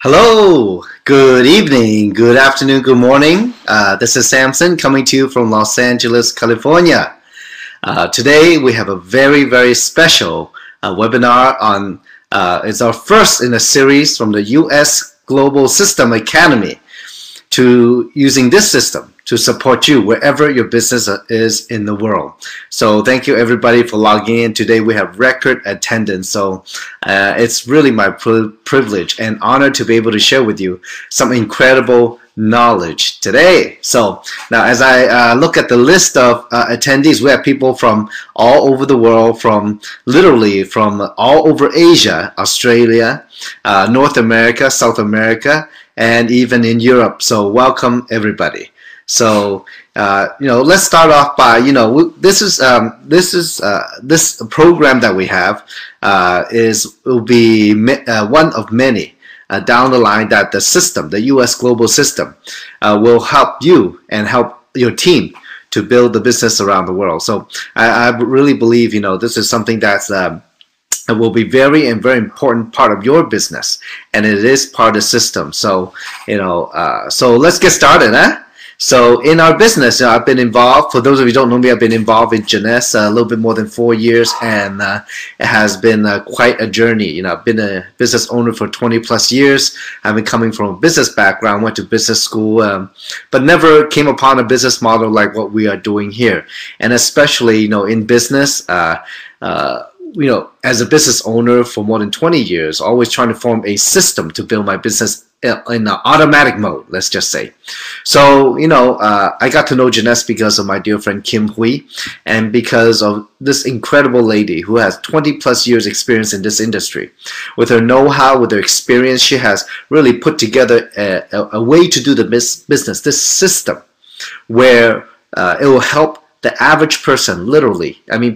Hello, good evening, good afternoon, good morning. This is Samson coming to you from Los Angeles, California. Today we have a very special webinar on, it's our first in a series from the US Global System Academy to using this system to support you wherever your business is in the world. So thank you everybody for logging in. Today we have record attendance, so it's really my privilege and honor to be able to share with you some incredible knowledge today. So now as I look at the list of attendees, we have people from all over the world, literally from all over Asia, Australia, North America, South America, and even in Europe. So welcome everybody. So let's start off by this program that we have will be one of many down the line that the system, the US global system, will help you and help your team to build the business around the world. So I really believe this is something that's will be very important part of your business, and it is part of the system. So so let's get started, huh? So in our business, I've been involved. For those of you who don't know me, I've been involved in USGS a little bit more than 4 years, and it has been quite a journey. I've been a business owner for 20+ years. I've been coming from a business background, went to business school, but never came upon a business model like what we are doing here. And especially, in business, as a business owner for more than 20 years, always trying to form a system to build my business in automatic mode, let's just say. So, I got to know USGS because of my dear friend Kim Hui, and because of this incredible lady who has 20+ years experience in this industry. With her know-how, with her experience, she has really put together a way to do the business, this system, where it will help the average person, literally. I mean,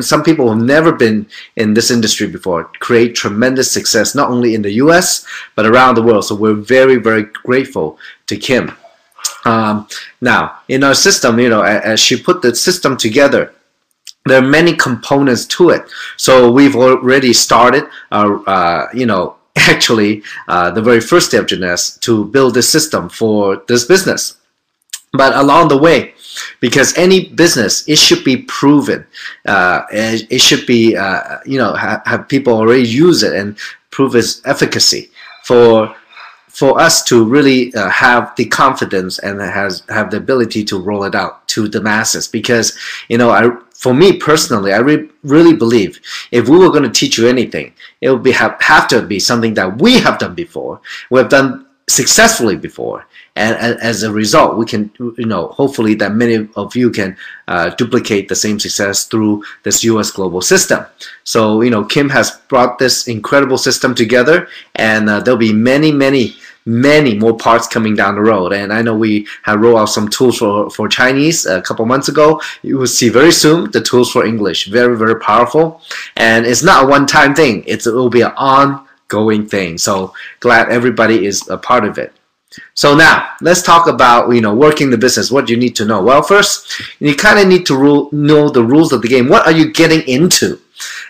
some people who have never been in this industry before create tremendous success, not only in the US, but around the world. So we're very grateful to Kim. Now, in our system, as she put the system together, there are many components to it. So we've already started actually the very first day of USGS to build this system for this business. But along the way, because any business, it should be proven. It should be, have people already use it and prove its efficacy for us to really have the confidence and have the ability to roll it out to the masses. Because, for me personally, I really believe if we were going to teach you anything, it would have to be something that we have done before, we have done successfully before. And as a result, we can, hopefully that many of you can duplicate the same success through this US global system. So, Kim has brought this incredible system together, and there'll be many more parts coming down the road. And I know we have rolled out some tools for Chinese a couple months ago. You will see very soon the tools for English. Very powerful. And it's not a one-time thing. It will be an ongoing thing. So glad everybody is a part of it. So now, let's talk about, working the business. What do you need to know? Well, first, you kind of need to know the rules of the game. What are you getting into?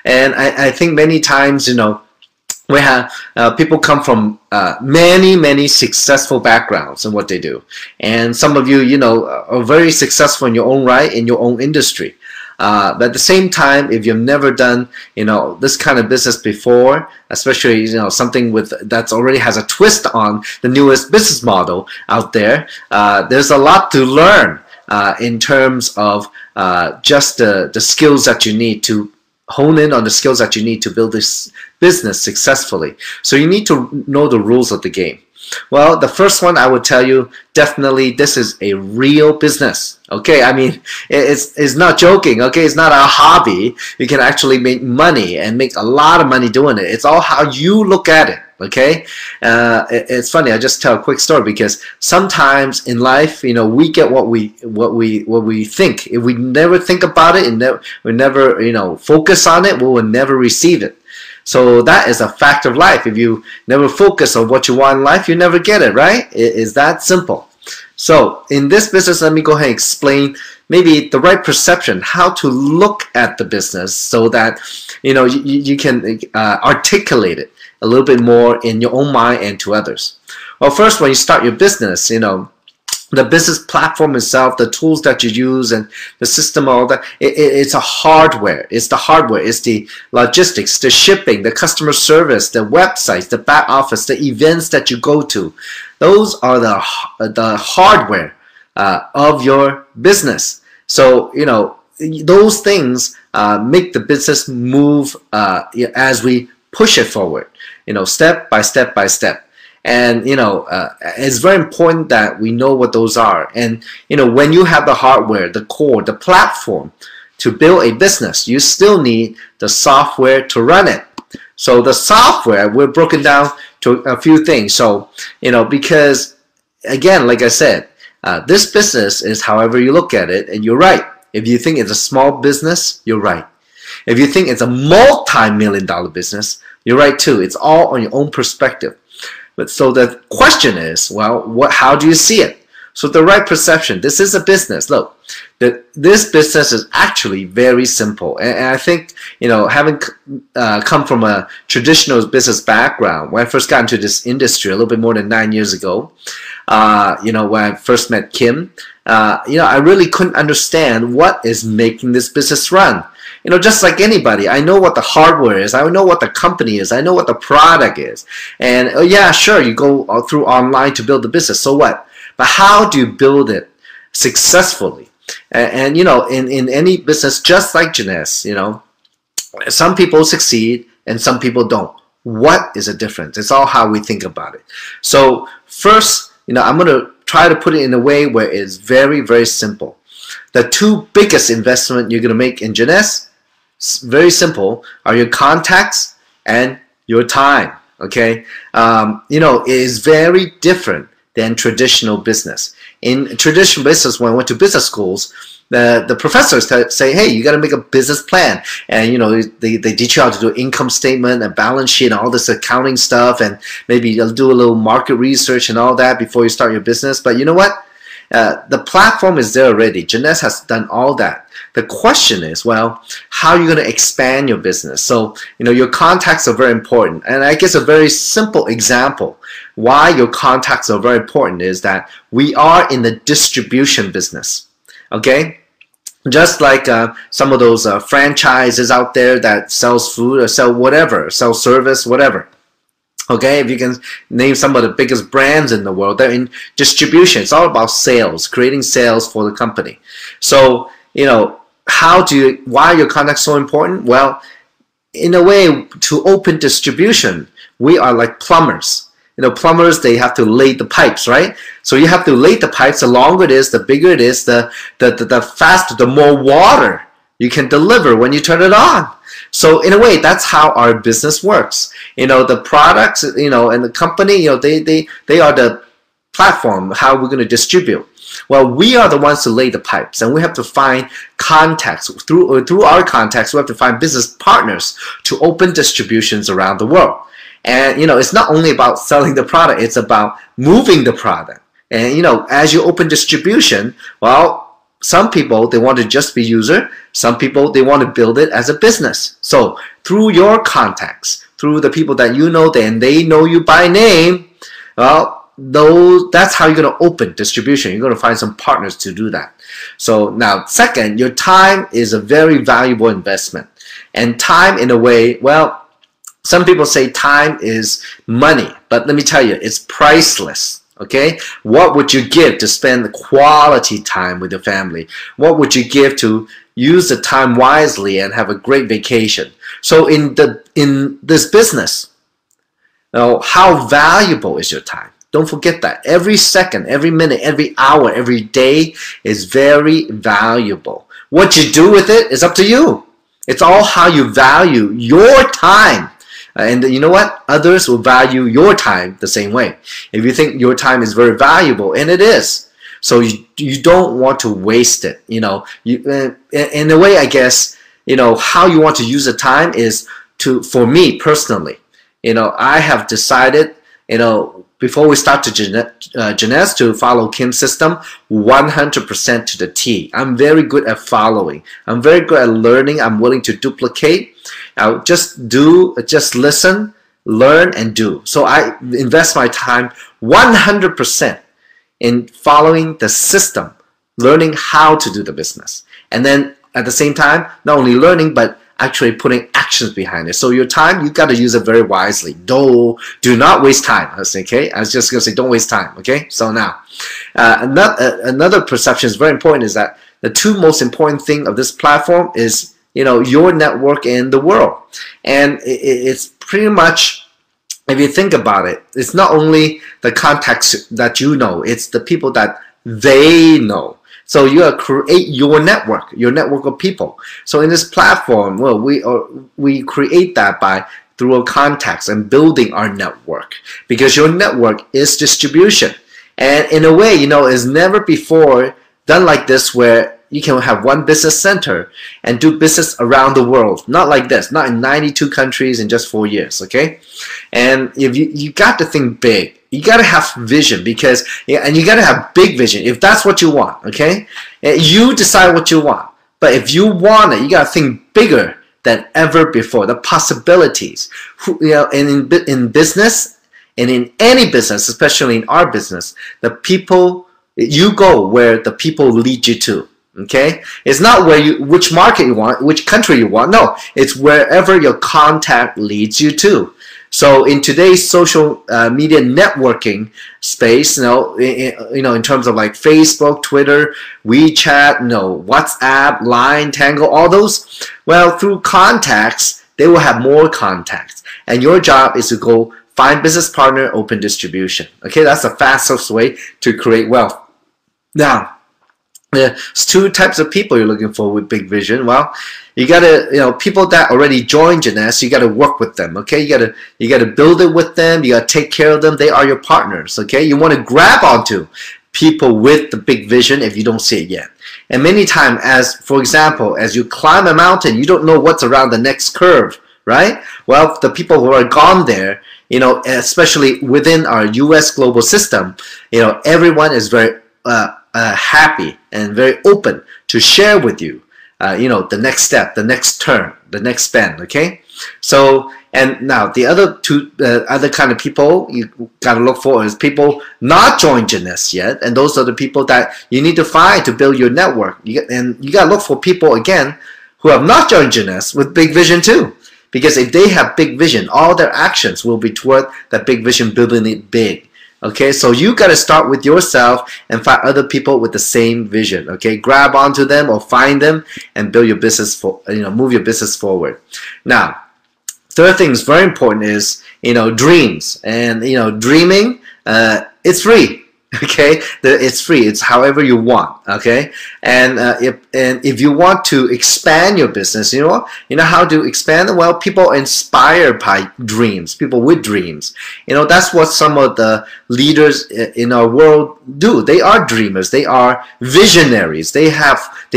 And I think many times, we have people come from many successful backgrounds in what they do. And some of you, are very successful in your own right, in your own industry. But at the same time, if you've never done, this kind of business before, especially, something that's already has a twist on the newest business model out there, there's a lot to learn in terms of just the skills that you need to hone in on the skills that you need to build this business successfully. So you need to know the rules of the game. Well, the first one I would tell you, definitely this is a real business. Okay, I mean, it's not joking. Okay, it's not a hobby. You can actually make money and make a lot of money doing it. It's all how you look at it. Okay, it's funny. I just tell a quick story because sometimes in life, we get what we think. If we never think about it and we never focus on it, we will never receive it. So that is a fact of life. If you never focus on what you want in life, you never get it, right? It is that simple. So in this business, let me go ahead and explain maybe the right perception, how to look at the business so that you can articulate it a little bit more in your own mind and to others. Well, first, when you start your business, the business platform itself, the tools that you use, and the system, all that, it's a hardware. It's the hardware. It's the logistics, the shipping, the customer service, the websites, the back office, the events that you go to. Those are the hardware of your business. So, those things make the business move as we push it forward, step by step by step. And it's very important that we know what those are. And when you have the hardware, the core, the platform to build a business, you still need the software to run it. So the software, we're broken down to a few things. So because again, like I said, this business is however you look at it, and you're right. If you think it's a small business, you're right. If you think it's a multi-million-dollar business, you're right too. It's all on your own perspective. But so the question is, well, how do you see it? So the right perception. This is a business. Look, this business is actually very simple. And I think, having come from a traditional business background, when I first got into this industry a little bit more than 9 years ago, when I first met Kim, I really couldn't understand what is making this business run. Just like anybody, I know what the hardware is, I know what the company is, I know what the product is. And yeah, sure, you go through online to build the business, so what? But how do you build it successfully? And in any business, just like Jeunesse, some people succeed and some people don't. What is the difference? It's all how we think about it. So first, I'm going to try to put it in a way where it's very, very simple. The two biggest investment you're going to make in Jeunesse, very simple, are your contacts and your time. Okay, it is very different than traditional business. In traditional business, when I went to business schools, the professors say, hey, you got to make a business plan, and they teach you how to do income statement and balance sheet and all this accounting stuff, and maybe you'll do a little market research and all that before you start your business. But you know what? The platform is there already. Jeunesse has done all that. The question is, well, how are you going to expand your business? So, your contacts are very important. And I guess a very simple example why your contacts are very important is that we are in the distribution business. Okay? Just like some of those franchises out there that sells food or sell whatever, sell service, whatever. Okay, if you can name some of the biggest brands in the world, they're in distribution. It's all about sales, creating sales for the company. So, why are your contacts so important? Well, in a way, to open distribution, we are like plumbers. Plumbers, they have to lay the pipes, right? So you have to lay the pipes. The longer it is, the bigger it is, the faster, the more water you can deliver when you turn it on. So in a way, that's how our business works. The products, and the company, they are the platform, how we're going to distribute. Well, we are the ones to lay the pipes, and we have to find contacts. Through our contacts, we have to find business partners to open distributions around the world. And, it's not only about selling the product, it's about moving the product. And, as you open distribution, well, some people, they want to just be user. Some people, they want to build it as a business. So through your contacts, through the people that you know, and they know you by name, well, that's how you're going to open distribution. You're going to find some partners to do that. So now, second, your time is a very valuable investment. And time, in a way, well, some people say time is money, but let me tell you, it's priceless. Okay, what would you give to spend quality time with your family? What would you give to use the time wisely and have a great vacation? So in this business, how valuable is your time? Don't forget that. Every second, every minute, every hour, every day is very valuable. What you do with it is up to you. It's all how you value your time. And you know what? Others will value your time the same way. If you think your time is very valuable, and it is, so you don't want to waste it. In a way, I guess, how you want to use the time is for me personally, I have decided, before we start to Jeunesse, to follow Kim's system 100% to the T. I'm very good at following. I'm very good at learning. I'm willing to duplicate. I'll just listen, learn, and do. So I invest my time 100% in following the system, learning how to do the business. And then at the same time, not only learning, but actually putting actions behind it. So your time, you got to use it very wisely. Do not waste time. Okay, I was just going to say, don't waste time. Okay, so now another perception is very important, is that the two most important thing of this platform is, you know, your network in the world. And it's pretty much, if you think about it, it's not only the contacts that you know, it's the people that they know. So you create your network of people. So in this platform, well, we create that through contacts and building our network, because your network is distribution. And in a way, you know, it's never before done like this, where you can have one business center and do business around the world. Not like this, not in 92 countries in just 4 years, okay? And if you got to think big. You got to have vision, because, and you got to have big vision if that's what you want, okay? You decide what you want. But if you want it, you got to think bigger than ever before. The possibilities, you know, and in business, and in any business, especially in our business, the people, you go where the people lead you to. Okay, it's not which market you want, which country you want. No, it's wherever your contact leads you to. So in today's social media networking space, you know, in terms of like Facebook, Twitter, WeChat, WhatsApp, Line, Tango, all those, well, through contacts, they will have more contacts, and your job is to go find business partner, open distribution. Okay, that's the fastest way to create wealth. Now, there's two types of people you're looking for with big vision. Well, you gotta, you know, people that already joined Jeunesse, you gotta work with them. Okay, you gotta build it with them. You gotta take care of them. They are your partners. Okay, you want to grab onto people with the big vision if you don't see it yet. And many times, as for example, as you climb a mountain, you don't know what's around the next curve, right? Well, the people who are gone there, you know, especially within our U.S. global system, you know, everyone is very happy and very open to share with you, you know, the next step, the next turn, the next bend. Okay, so, and now the other two, other kind of people you gotta look for is people not joined Jeunesse yet, and those are the people that you need to find to build your network. And you gotta look for people again who have not joined Jeunesse with big vision too, because if they have big vision, all their actions will be toward that big vision, building it big. Okay, so you got to start with yourself and find other people with the same vision. Okay, grab onto them or find them and build your business move your business forward. Now, third thing is very important is, you know, dreams. And, you know, dreaming, it's free. Okay, it's free. It's however you want. Okay, and if you want to expand your business, you know how to expand it. Well, people are inspired by dreams. People with dreams. You know, that's what some of the leaders in our world do. They are dreamers. They are visionaries. They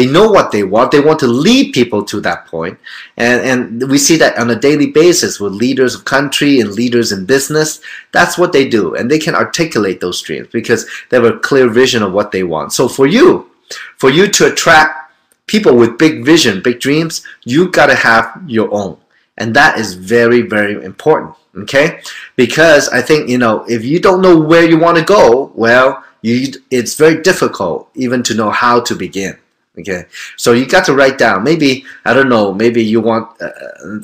know what they want. They want to lead people to that point. And we see that on a daily basis with leaders of country and leaders in business. That's what they do, and they can articulate those dreams because they have a clear vision of what they want. So for you to attract people with big vision, big dreams, you got to have your own. And that is very, very important, okay? Because I think, you know, if you don't know where you want to go, well, it's very difficult even to know how to begin. Okay, so you got to write down, maybe, I don't know, maybe you want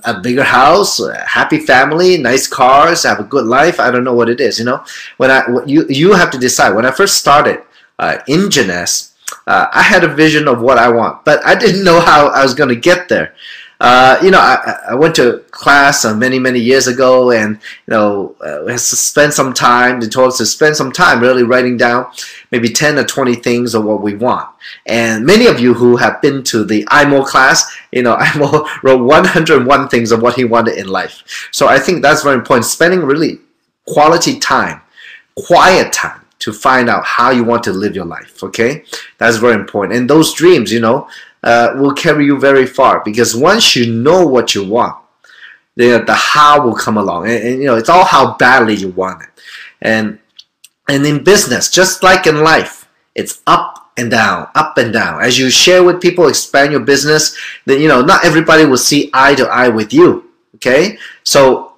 a bigger house, a happy family, nice cars, have a good life. I don't know what it is, you know. You have to decide. When I first started in Jeunesse, I had a vision of what I want, but I didn't know how I was going to get there. You know, I went to class many years ago, and, you know, spend some time. They told us to spend some time really writing down maybe 10 or 20 things of what we want. And many of you who have been to the IMO class, you know, IMO wrote 101 things of what he wanted in life. So I think that's very important. Spending really quality time, quiet time, to find out how you want to live your life. Okay, that's very important. And those dreams, you know, will carry you very far, because once you know what you want, the how will come along, and you know, it's all how badly you want it. And And in business, just like in life, it's up and down, up and down. As you share with people, expand your business, then not everybody will see eye to eye with you. Okay, so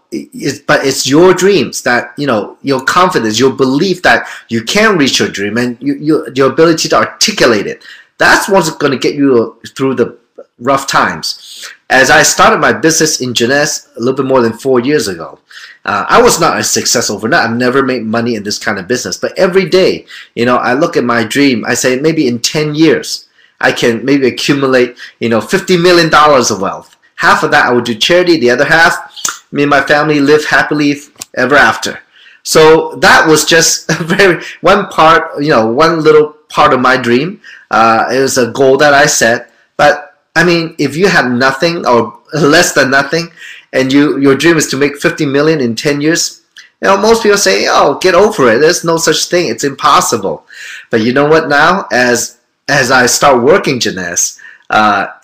but it's your dreams that your confidence, your belief that you can reach your dream, and your ability to articulate it. That's what's going to get you through the rough times. As I started my business in Jeunesse a little bit more than 4 years ago, I was not a success overnight. I've never made money in this kind of business. But every day, I look at my dream. I say maybe in 10 years, I can maybe accumulate, $50 million of wealth. Half of that I would do charity. The other half, me and my family live happily ever after. So that was just one little part of my dream. It was a goal that I set. But I mean, if you have nothing or less than nothing, and your dream is to make 50 million in 10 years, most people say, oh, get over it. There's no such thing. It's impossible. But you know what now? As I start working Jeunesse,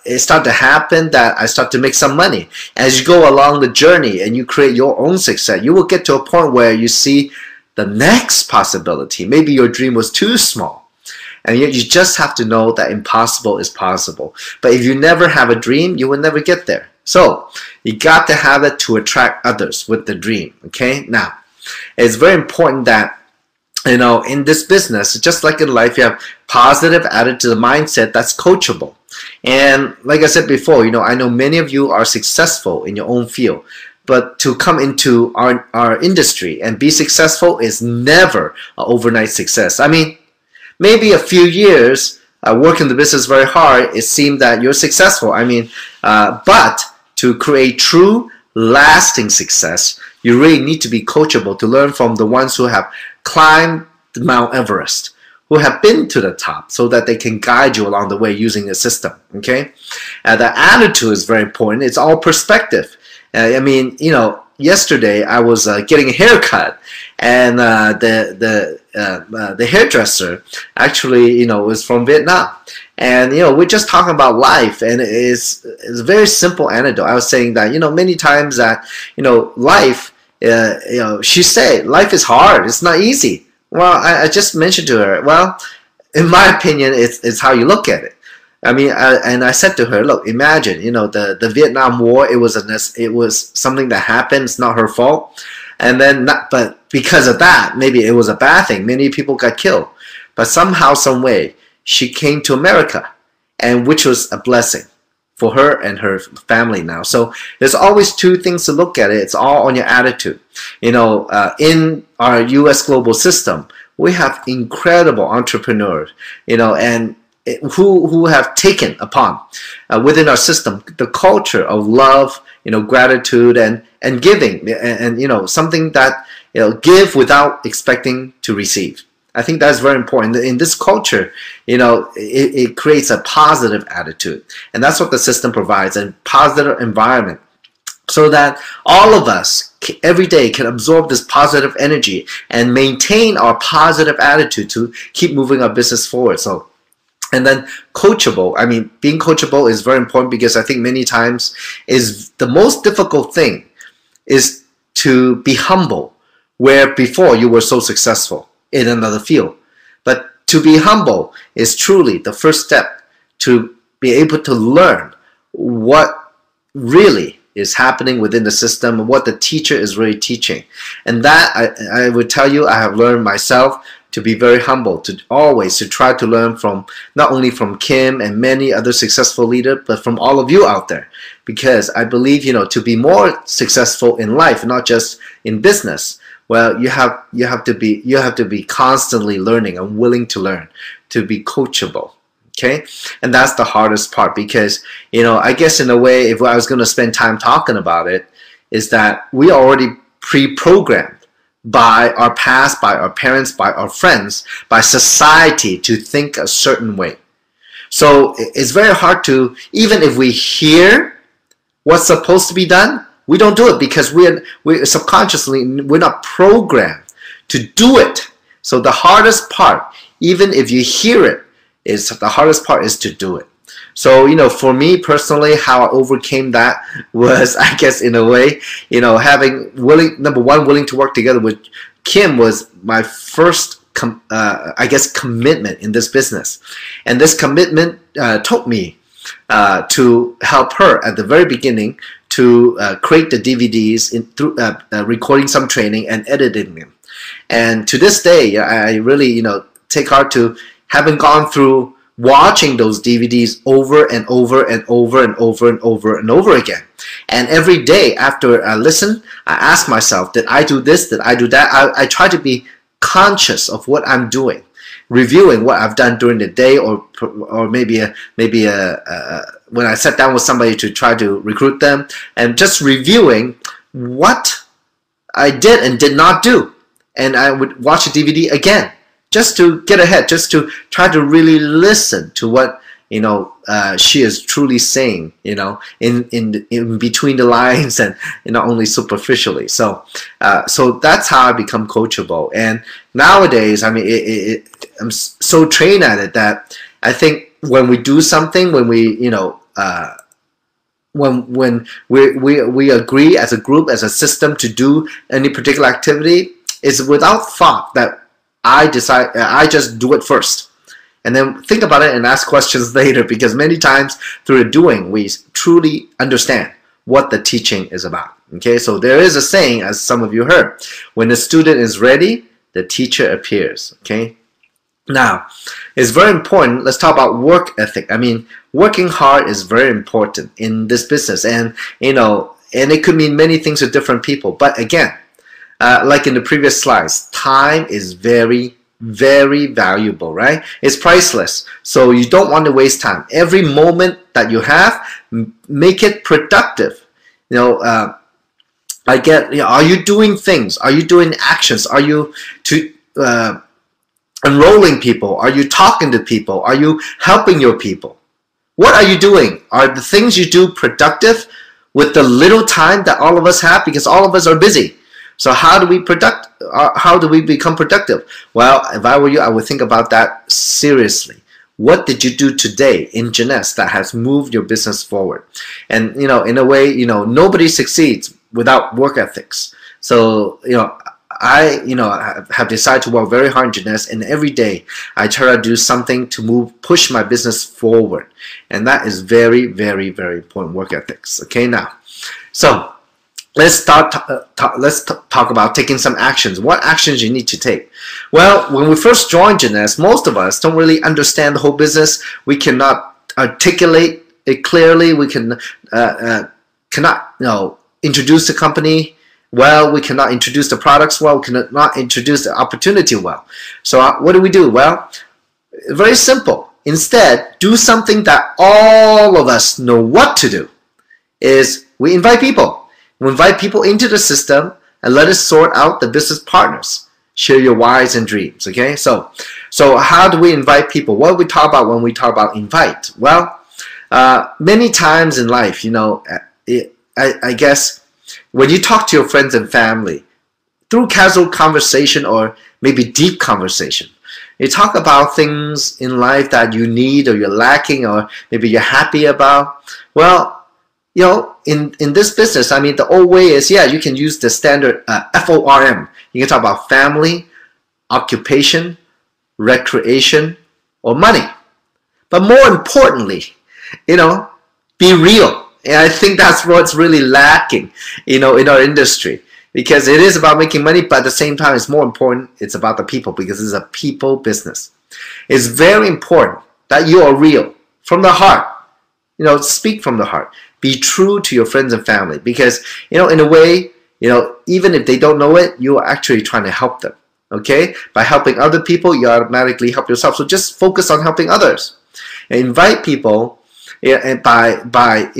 it started to happen that I start to make some money. As you go along the journey and you create your own success, you will get to a point where you see the next possibility. Maybe your dream was too small. And yet you just have to know that impossible is possible. But if you never have a dream, you will never get there. So you got to have it to attract others with the dream. Okay, now it's very important that in this business, just like in life, you have positive attitude, mindset that's coachable. And like I said before, I know many of you are successful in your own field, but to come into our industry and be successful is never an overnight success. I mean, maybe a few years working the business very hard, it seemed that you're successful. I mean, but to create true, lasting success, you really need to be coachable, to learn from the ones who have climbed Mount Everest, who have been to the top, so that they can guide you along the way using the system. Okay, the attitude is very important. It's all perspective. I mean, yesterday I was getting a haircut, and the hairdresser actually was from Vietnam, and we're just talking about life, and it's a very simple anecdote. I was saying that many times that life, she said life is hard, it's not easy. Well, I just mentioned to her, well, in my opinion, it's how you look at it. I mean, and I said to her, look, imagine, the Vietnam War, it was something that happened. It's not her fault. And then, but because of that, maybe it was a bad thing. Many people got killed. But somehow, some way, she came to America, and which was a blessing for her and her family now. So there's always two things to look at it. It's all on your attitude. In our U.S. global system, we have incredible entrepreneurs, and who have taken upon within our system the culture of love, gratitude and giving, and something that give without expecting to receive. I think that's very important. In this culture, it creates a positive attitude, and that's what the system provides, a positive environment, so that all of us every day can absorb this positive energy and maintain our positive attitude to keep moving our business forward. So. And then coachable. I mean, being coachable is very important, because I think many times is the most difficult thing is to be humble, where before you were so successful in another field. But to be humble is truly the first step to be able to learn what really is happening within the system and what the teacher is really teaching. And that I would tell you, I have learned myself to be very humble, to always to try to learn from not only from Kim and many other successful leaders, but from all of you out there. Because I believe, to be more successful in life, not just in business, well, you have to be constantly learning and willing to learn, to be coachable. Okay, and that's the hardest part, because I guess in a way, if I was going to spend time talking about it, is that we are already pre-programmed by our past, by our parents, by our friends, by society to think a certain way. So it's very hard to, even if we hear what's supposed to be done, we don't do it, because we're subconsciously, we're not programmed to do it. So the hardest part, even if you hear it, the hardest part is to do it. So, for me personally, how I overcame that was, I guess, in a way, having willing to work together with Kim was my first I guess commitment in this business, and this commitment told me to help her at the very beginning to create the DVDs through recording some training and editing them. And to this day, I really take heart to having gone through watching those DVDs over and over and over and over and over and over again. And every day after I listen, I ask myself, did I do this? Did I do that? I try to be conscious of what I'm doing, reviewing what I've done during the day, or maybe when I sat down with somebody to try to recruit them, and just reviewing what I did and did not do. And I would watch the DVD again just to get ahead, just to try to really listen to what she is truly saying, in between the lines, and not only superficially. So that's how I become coachable. And nowadays, I mean, I'm so trained at it that I think when we do something, when we, when we agree as a group, as a system to do any particular activity, it's without thought that I just do it first. And then think about it and ask questions later, because many times through the doing, we truly understand what the teaching is about. Okay, so there is a saying, as some of you heard, when the student is ready, the teacher appears. Okay, now it's very important. Let's talk about work ethic. I mean, working hard is very important in this business, and and it could mean many things to different people. But again, like in the previous slides, time is very valuable, right? It's priceless. So you don't want to waste time. Every moment that you have, make it productive. I get, are you doing things? Are you doing actions? Are you enrolling people? Are you talking to people? Are you helping your people? What are you doing? Are the things you do productive with the little time that all of us have? Because all of us are busy. So how do we become productive? Well, if I were you, I would think about that seriously. What did you do today in Jeunesse that has moved your business forward? And in a way, nobody succeeds without work ethics. So I have decided to work very hard in Jeunesse, and every day I try to do something to push my business forward, and that is very important, work ethics. Okay, now, so let's talk about taking some actions. What actions you need to take? Well, when we first joined Jeunesse, most of us don't really understand the whole business. We cannot articulate it clearly. We cannot introduce the company well. We cannot introduce the products well. We cannot introduce the opportunity well. So what do? Well, very simple. Instead, do something that all of us know what to do. Is we invite people. We invite people into the system and let us sort out the business partners. Share your whys and dreams. Okay, so how do we invite people? What do we talk about when we talk about invite? Well, many times in life, I guess when you talk to your friends and family through casual conversation or maybe deep conversation, you talk about things in life that you need or you're lacking or maybe you're happy about. Well, in this business, I mean, the old way is, you can use the standard FORM. You can talk about family, occupation, recreation, or money. But more importantly, be real. And I think that's what's really lacking, in our industry. Because it is about making money, but at the same time, it's more important, it's about the people, because it's a people business. It's very important that you are real, from the heart. Speak from the heart. Be true to your friends and family, because in a way, even if they don't know it, you are actually trying to help them. Okay, by helping other people, you automatically help yourself. So just focus on helping others, and invite people, and by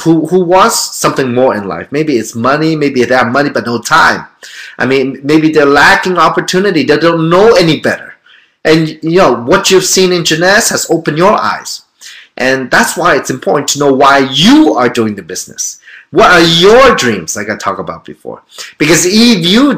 who wants something more in life. Maybe it's money, maybe they have money but no time. I mean, maybe they're lacking opportunity. They don't know any better, and what you've seen in Jeunesse has opened your eyes. And that's why it's important to know why you are doing the business. What are your dreams, like I talked about before? Because if you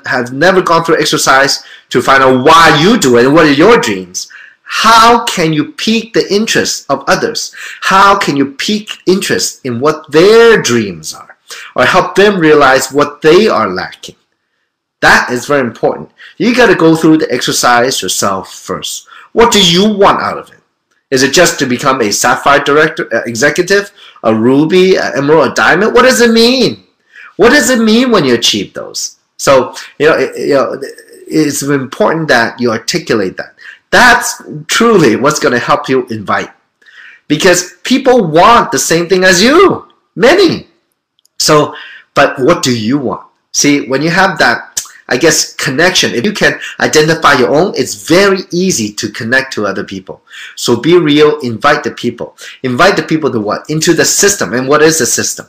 have never gone through exercise to find out why you do it and what are your dreams, how can you pique the interest of others? How can you pique interest in what their dreams are? Or help them realize what they are lacking? That is very important. You got to go through the exercise yourself first. What do you want out of it? Is it just to become a sapphire executive, a ruby, an emerald, a diamond? What does it mean? What does it mean when you achieve those? So, it's important that you articulate that. That's truly what's going to help you invite. Because people want the same thing as you. Many. So, but what do you want? See, when you have that, I guess, connection, if you can identify your own, it's very easy to connect to other people. So be real, invite the people. Invite the people to what? Into the system. And what is the system?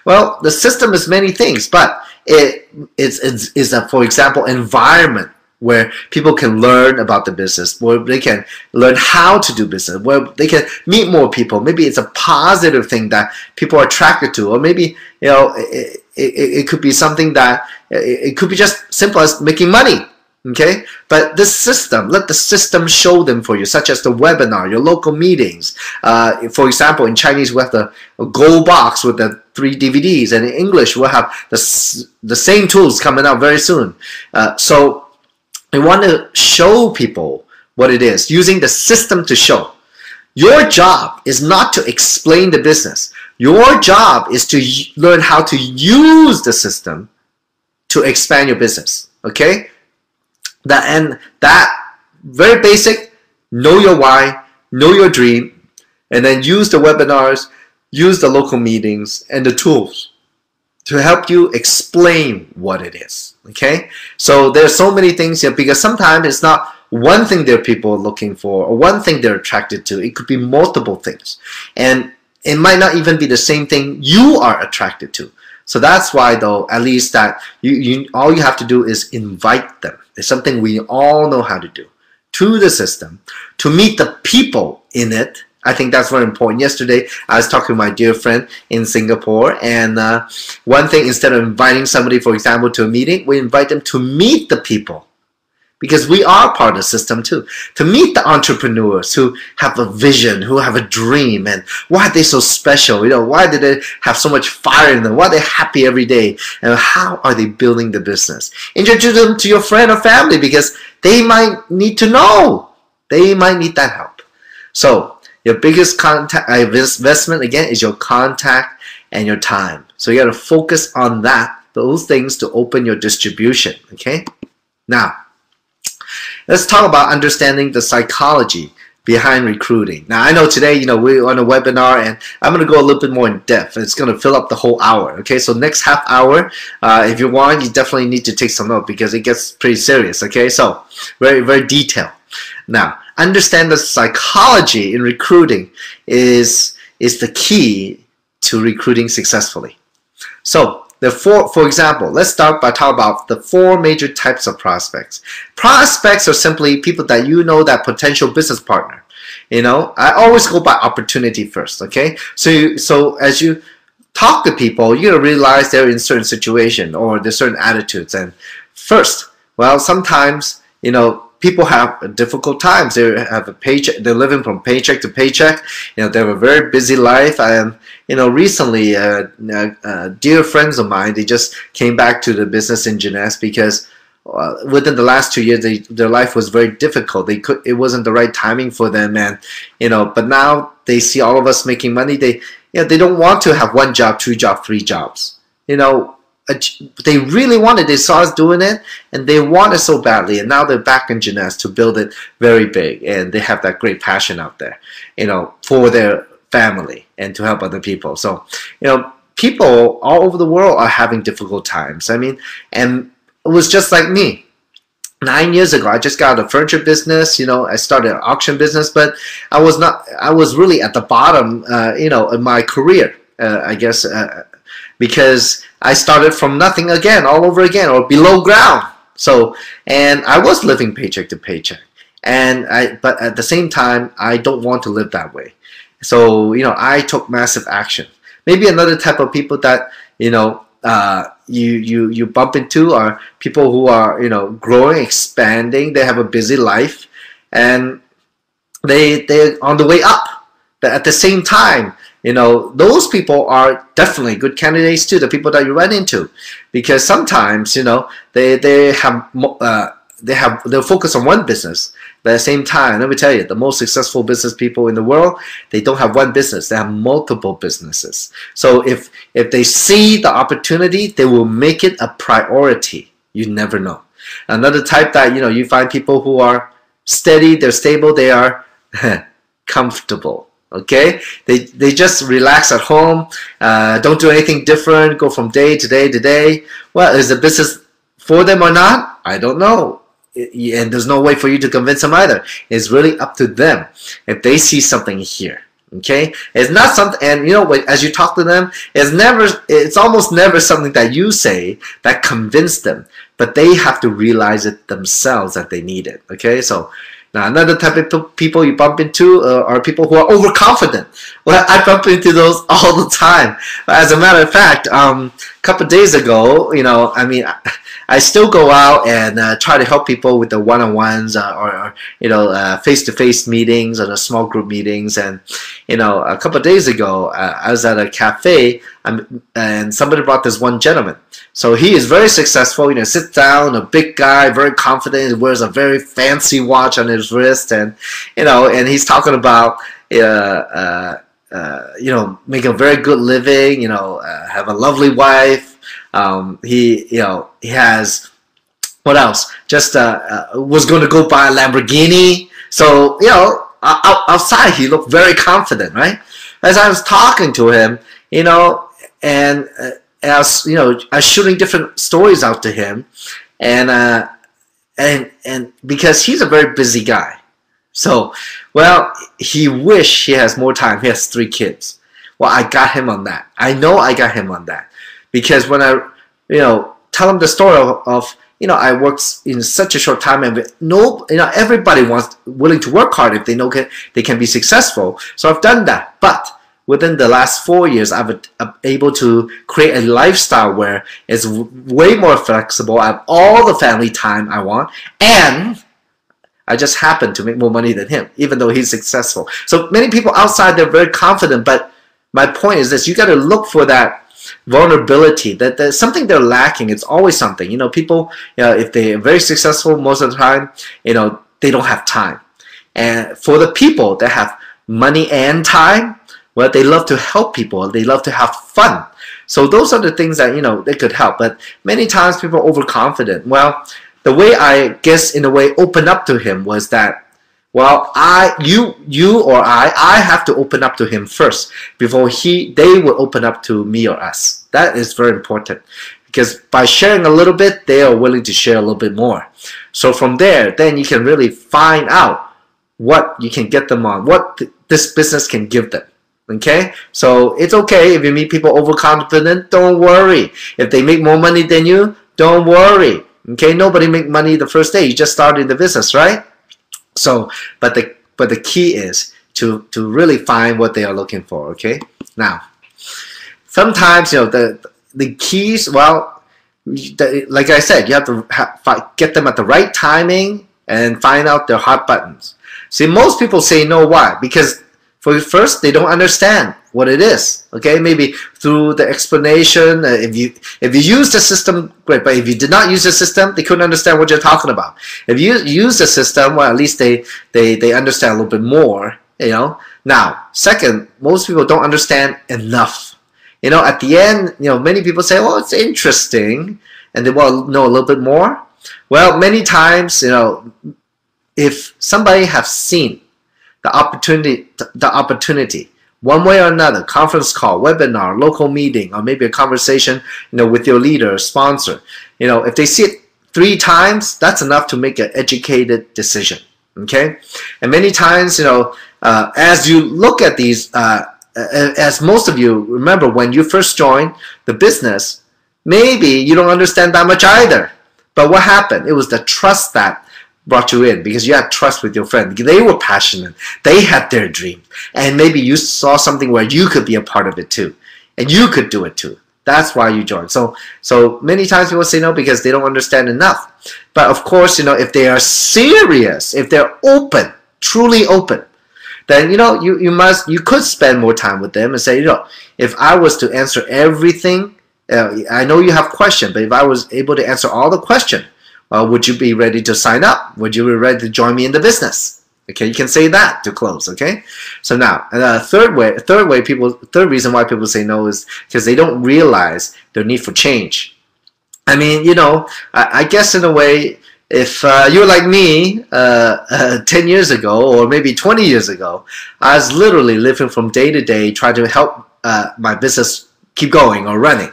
Well, the system is many things, but it is a, for example, environment where people can learn about the business, where they can learn how to do business, where they can meet more people. Maybe it's a positive thing that people are attracted to, or maybe it could be something that it could be just simple as making money. Okay, but this system, let the system show them for you, such as the webinar, your local meetings. For example, in Chinese we have the gold box with the 3 DVDs, and in English we'll have the same tools coming out very soon. So we want to show people what it is, using the system to show. Your job is not to explain the business. Your job is to learn how to use the system to expand your business. Okay? That very basic, know your why, know your dream, and then use the webinars, use the local meetings and the tools to help you explain what it is. Okay? So there's so many things here, because sometimes it's not one thing that people are looking for or one thing they're attracted to. It could be multiple things. And it might not even be the same thing you are attracted to. So that's why, though, at least that all you have to do is invite them. It's something we all know how to do, to the system, to meet the people in it. I think that's very important. Yesterday, I was talking to my dear friend in Singapore, and one thing, instead of inviting somebody, for example, to a meeting, we invite them to meet the people. Because we are part of the system too. To meet the entrepreneurs who have a vision, who have a dream, and why are they so special? Why do they have so much fire in them? Why are they happy every day? And how are they building the business? Introduce them to your friend or family, because they might need to know. They might need that help. So your biggest investment, again, is your contact and your time. So you got to focus on those things to open your distribution. Okay? Now, let's talk about understanding the psychology behind recruiting. Now, I know today, we're on a webinar, and I'm going to go a little bit more in depth. It's going to fill up the whole hour. Okay, so next half hour, if you want, you definitely need to take some note, because it gets pretty serious. Okay, so very, very detailed. Now, understand the psychology in recruiting is the key to recruiting successfully. So, for example, let's start by talking about the 4 major types of prospects. Prospects are simply people that that potential business partner. I always go by opportunity first. Okay, so as you talk to people, you're gonna realize they're in certain situation or there's certain attitudes. And first, well, sometimes people have difficult times. They have a paycheck. They're living from paycheck to paycheck. They have a very busy life. And recently, dear friends of mine, they just came back to the business in Jeunesse because within the last 2 years, their life was very difficult. It wasn't the right timing for them, and but now they see all of us making money. They don't want to have 1 job, 2 jobs, 3 jobs. They really wanted. They saw us doing it, and they want it so badly. And now they're back in Jeunesse to build it very big, and they have that great passion out there, for their family and to help other people. So, people all over the world are having difficult times. I mean, and it was just like me. 9 years ago, I just got out of furniture business. I started an auction business, but I was really at the bottom, in my career, I guess. Because I started from nothing again, all over again, or below ground. So, and I was living paycheck to paycheck. But at the same time, I don't want to live that way. So, I took massive action. Maybe another type of people that, you bump into are people who are, growing, expanding. They have a busy life, and they're on the way up. But at the same time, those people are definitely good candidates too, the people that you run into, because sometimes, they're focused on one business, but at the same time, let me tell you, the most successful business people in the world, they don't have one business, they have multiple businesses. So if they see the opportunity, they will make it a priority. You never know. Another type that, you find people who are steady, they're stable, they are comfortable. Okay, they just relax at home, don't do anything different, go from day to day to day. Well, is the business for them or not? I don't know, and there's no way for you to convince them either. It's really up to them if they see something here. Okay, it's not something, and as you talk to them, it's almost never something that you say that convince them, but they have to realize it themselves that they need it. Okay, so now, another type of people you bump into are people who are overconfident. Well, I bump into those all the time. As a matter of fact, a couple of days ago, I still go out and try to help people with the one-on-ones or face-to-face meetings or the small group meetings. And a couple of days ago, I was at a cafe and somebody brought this one gentleman. So he is very successful. Sits down, a big guy, very confident. He wears a very fancy watch on his wrist, and and he's talking about make a very good living. Have a lovely wife. He has, what else? Just was going to go buy a Lamborghini. So outside he looked very confident, right? As I was talking to him, and as I was shooting different stories out to him, and because he's a very busy guy, so he wish he has more time. He has 3 kids. Well, I got him on that. I know I got him on that, because when I tell him the story of I worked in such a short time, and everybody willing to work hard if they know they can be successful. So I've done that, but within the last 4 years, I've been able to create a lifestyle where it's way more flexible. I have all the family time I want, and I just happen to make more money than him, even though he's successful. So many people outside, they're very confident, but my point is this: you got to look for that vulnerability, that there's something they're lacking. It's always something. People, if they're very successful, most of the time, they don't have time. And for the people that have money and time, well, they love to help people. They love to have fun. So those are the things that, they could help. But many times people are overconfident. Well, the way I guess, in a way, open up to him was that, well, you or I have to open up to him first before they will open up to me or us. That is very important, because by sharing a little bit, they are willing to share a little bit more. So from there, then you can really find out what you can get them on, what this business can give them. Okay, so it's okay if you meet people overconfident. Don't worry. If they make more money than you, don't worry. Okay, nobody make money the first day. You just started the business, right? So, but the key is to really find what they are looking for. Okay, now sometimes the keys. Well, like I said, you have to get them at the right timing and find out their hot buttons. See, most people say no. Why? Because first, they don't understand what it is. Okay, maybe through the explanation. If you use the system, great. But if you did not use the system, they couldn't understand what you're talking about. If you use the system, well, at least they understand a little bit more. Now, second, most people don't understand enough. At the end, many people say, "Oh, it's interesting," and they want to know a little bit more. Well, many times, if somebody have seen the opportunity, one way or another, conference call, webinar, local meeting, or maybe a conversation, with your leader or sponsor. If they see it 3 times, that's enough to make an educated decision. Okay, and many times, as you look at these, as most of you remember, when you first joined the business, maybe you don't understand that much either. But what happened? It was the trust that brought you in, because you had trust with your friend. They were passionate. They had their dream. And maybe you saw something where you could be a part of it too. And you could do it too. That's why you joined. So many times people say no because they don't understand enough. But of course, if they are serious, if they're open, truly open, then you could spend more time with them and say, if I was to answer everything, I know you have questions, but if I was able to answer all the questions, would you be ready to sign up? Would you be ready to join me in the business? Okay, you can say that to close. Okay, so now third reason why people say no is because they don't realize their need for change. I mean, I guess in a way, if you're like me 10 years ago or maybe 20 years ago, I was literally living from day to day trying to help my business keep going or running.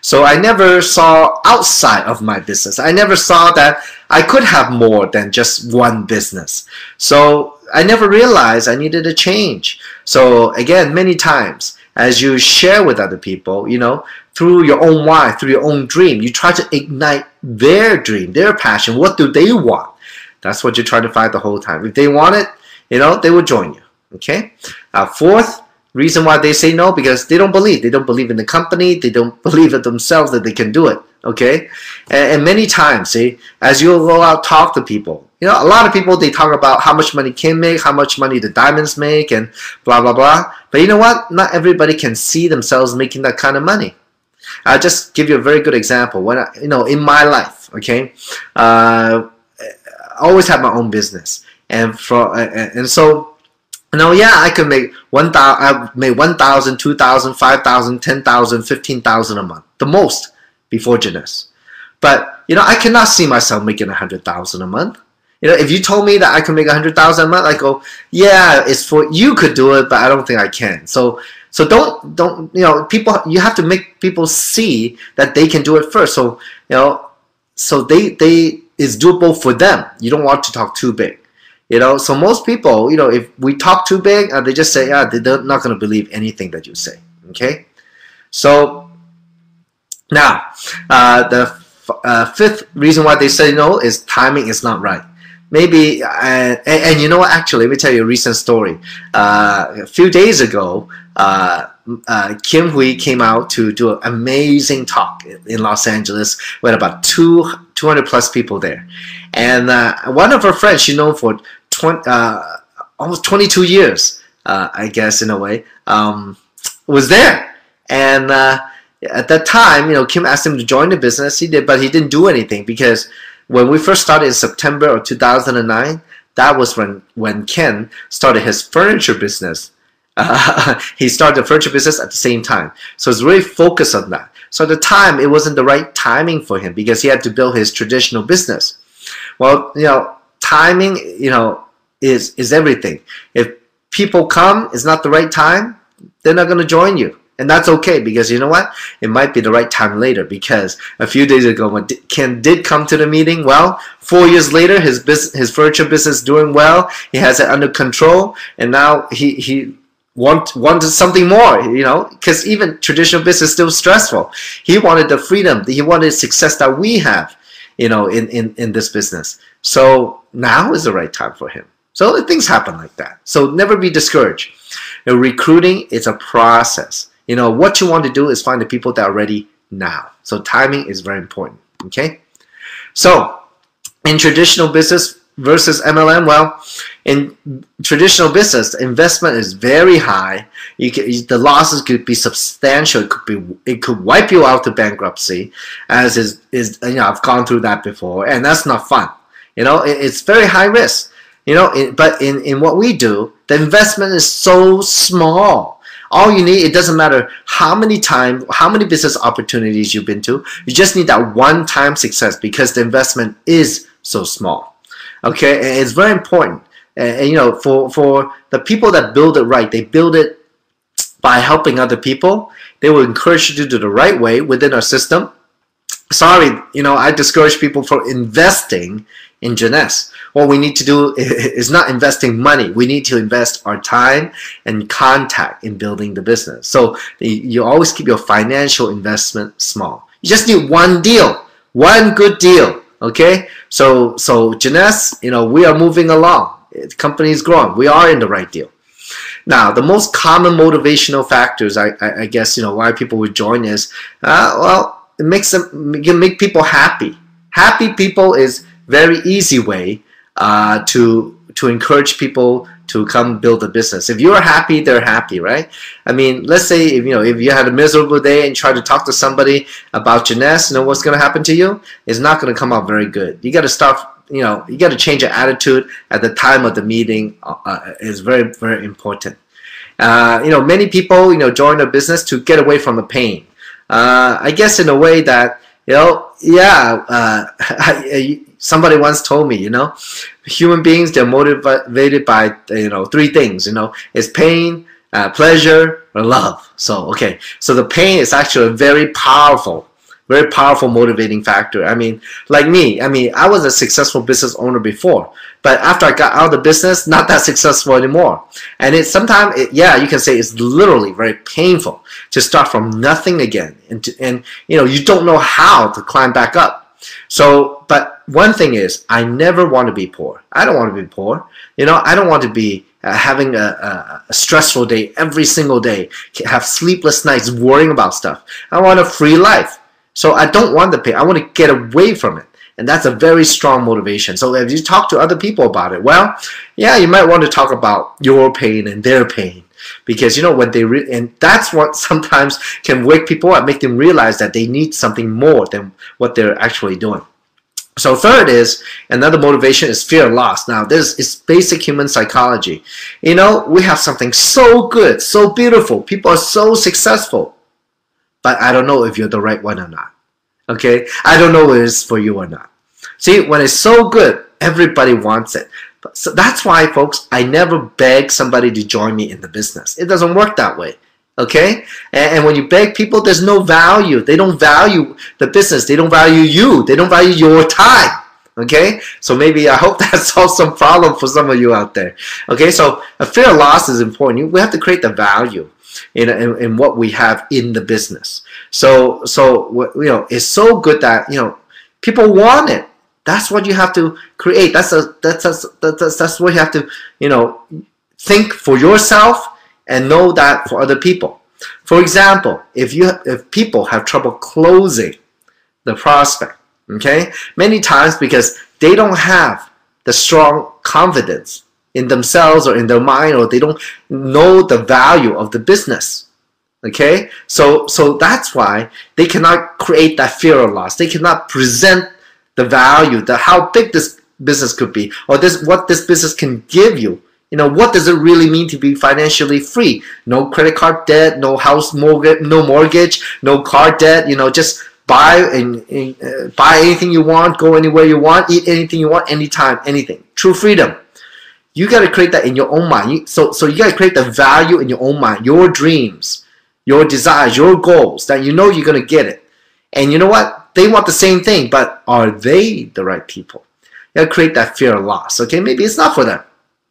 So I never saw outside of my business. I never saw that I could have more than just one business. So I never realized I needed a change. So again, many times as you share with other people, through your own why, through your own dream, you try to ignite their dream, their passion. What do they want? That's what you're trying to find the whole time. If they want it, they will join you. Okay. Fourth reason why they say no, because they don't believe. They don't believe in the company. They don't believe in themselves that they can do it. Okay. And many times, see, as you go out, talk to people. A lot of people, they talk about how much money Kim make, how much money the diamonds make, and blah, blah, blah. But you know what? Not everybody can see themselves making that kind of money. I'll just give you a very good example. When in my life, okay, I always have my own business, and so yeah, I could make 1,000, I made 1,000, 2,000, 5,000, 10,000, 15,000 a month, the most before Jeunesse. But I cannot see myself making 100,000 a month. If you told me that I could make 100,000 a month, I go, yeah, it's for you could do it, but I don't think I can. So don't people, you have to make people see that they can do it first. So so they it's doable for them. You don't want to talk too big. So most people, if we talk too big, they just say, yeah, they're not going to believe anything that you say. Okay, so now the fifth reason why they say no is timing is not right. Maybe, and actually, let me tell you a recent story. A few days ago, Kim Hui came out to do an amazing talk in Los Angeles with about 200 plus people there. And one of her friends, she known for almost 22 years, I guess, in a way, was there. And at that time, Kim asked him to join the business. He did, but he didn't do anything because when we first started in September of 2009, that was when Ken started his furniture business. He started the furniture business at the same time. So it's really focused on that. So at the time, it wasn't the right timing for him because he had to build his traditional business. Well, timing, is everything. If people come, it's not the right time, they're not going to join you. And that's okay because you know what? It might be the right time later because a few days ago when Ken did come to the meeting, well, 4 years later, his furniture business is doing well. He has it under control. And now he wanted something more, because even traditional business is still stressful. He wanted the freedom. He wanted success that we have, in this business. So now is the right time for him. So things happen like that. So never be discouraged. Recruiting is a process. What you want to do is find the people that are ready now. So timing is very important. Okay. So in traditional business versus MLM, well, in traditional business, investment is very high. The losses could be substantial. It could wipe you out to bankruptcy, as is I've gone through that before, and that's not fun. It's very high risk. But in what we do, the investment is so small. All you need, it doesn't matter how many business opportunities you've been to. You just need that one-time success because the investment is so small. Okay, and it's very important. And for the people that build it right, they build it by helping other people. They will encourage you to do the right way within our system. Sorry, I discourage people from investing in Jeunesse. What we need to do is not investing money. We need to invest our time and contact in building the business. So you always keep your financial investment small. You just need one deal, one good deal. Okay, so Jeunesse, we are moving along. The company is growing. We are in the right deal. Now, the most common motivational factors, I guess, why people would join is, well, it makes make people happy. Happy people is very easy way to encourage people to come build a business. If you're happy, they're happy, right? I mean, let's say if you had a miserable day and try to talk to somebody about Jeunesse, what's going to happen to you? It's not going to come out very good. You got to start, you got to change your attitude at the time of the meeting. Is very, very important. Many people, join a business to get away from the pain. I guess in a way that, somebody once told me, human beings, they're motivated by, 3 things, it's pain, pleasure, or love. So, okay. So the pain is actually a very powerful motivating factor. I mean, like me, I was a successful business owner before, but after I got out of the business, not that successful anymore. And sometimes, you can say it's literally very painful to start from nothing again, and you don't know how to climb back up. So, but one thing is, I never want to be poor. I don't want to be poor. I don't want to be having a stressful day every single day, have sleepless nights worrying about stuff. I want a free life. So I don't want the pain. I want to get away from it. And that's a very strong motivation. So if you talk to other people about it, well, you might want to talk about your pain and their pain. Because, when and that's what sometimes can wake people up, make them realize that they need something more than what they're actually doing. So third is, another motivation is fear of loss. Now, this is basic human psychology. We have something so good, so beautiful. People are so successful. But I don't know if you're the right one or not. Okay? I don't know if it's for you or not. See, when it's so good, everybody wants it. So that's why, folks, I never beg somebody to join me in the business. It doesn't work that way. Okay? And when you beg people, there's no value. They don't value the business. They don't value you. They don't value your time. Okay? So maybe I hope that solves some problem for some of you out there. Okay? So a fear of loss is important. We have to create the value in what we have in the business. So it's so good that people want it. That's what you have to create. That's what you have to think for yourself and know that for other people. For example, if people have trouble closing the prospect, okay, many times because they don't have the strong confidence in themselves or in their mind, or they don't know the value of the business. Okay, so that's why they cannot create that fear of loss. They cannot present the value, how big this business could be, or what this business can give you. What does it really mean to be financially free? No credit card debt, no house mortgage, no car debt. Just buy buy anything you want, go anywhere you want, eat anything you want, anytime, anything. True freedom. You got to create that in your own mind. So you got to create the value in your own mind, your dreams, your desires, your goals, that you're going to get it. And you know what? They want the same thing, but are they the right people? You got to create that fear of loss. Okay, maybe it's not for them.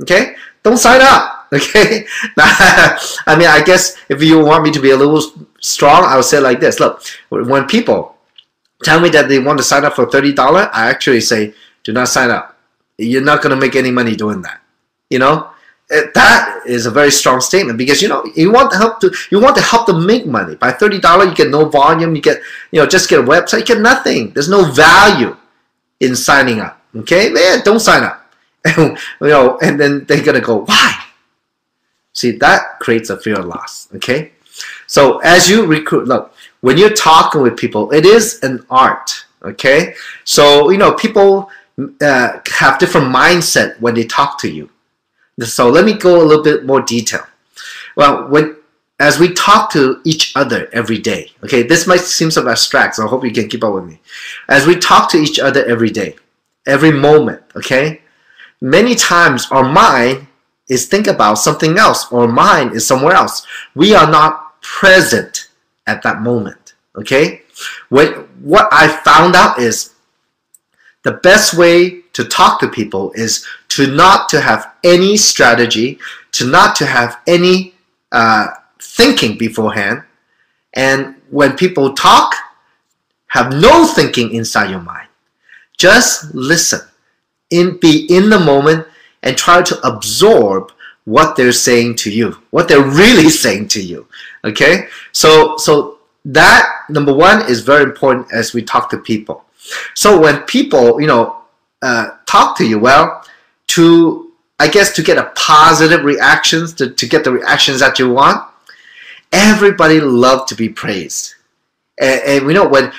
Okay, don't sign up. Okay, I guess if you want me to be a little strong, I would say like this. Look, when people tell me that they want to sign up for $30, I actually say, do not sign up. You're not going to make any money doing that. That is a very strong statement, because you want to help them make money. By $30, you get no volume. You get just get a website. You get nothing. There's no value in signing up. Okay, man, don't sign up. And then they're gonna go, why? See, that creates a fear of loss. Okay, so as you recruit, look, when you're talking with people, it is an art. Okay, so people have different mindset when they talk to you. So let me go a little bit more detail. Well, as we talk to each other every day, okay, this might seem so abstract, so I hope you can keep up with me. As we talk to each other every day, every moment, okay, many times our mind is thinking about something else, or mind is somewhere else. We are not present at that moment, okay? What I found out is the best way to talk to people is not to have any strategy, not to have any thinking beforehand. And when people talk, have no thinking inside your mind. Just listen, be in the moment, and try to absorb what they're saying to you, what they're really saying to you. Okay, so that, number one, is very important as we talk to people. So when people talk to you, well, to I guess to get a positive reactions, to get the reactions that you want, everybody loves to be praised. And we know when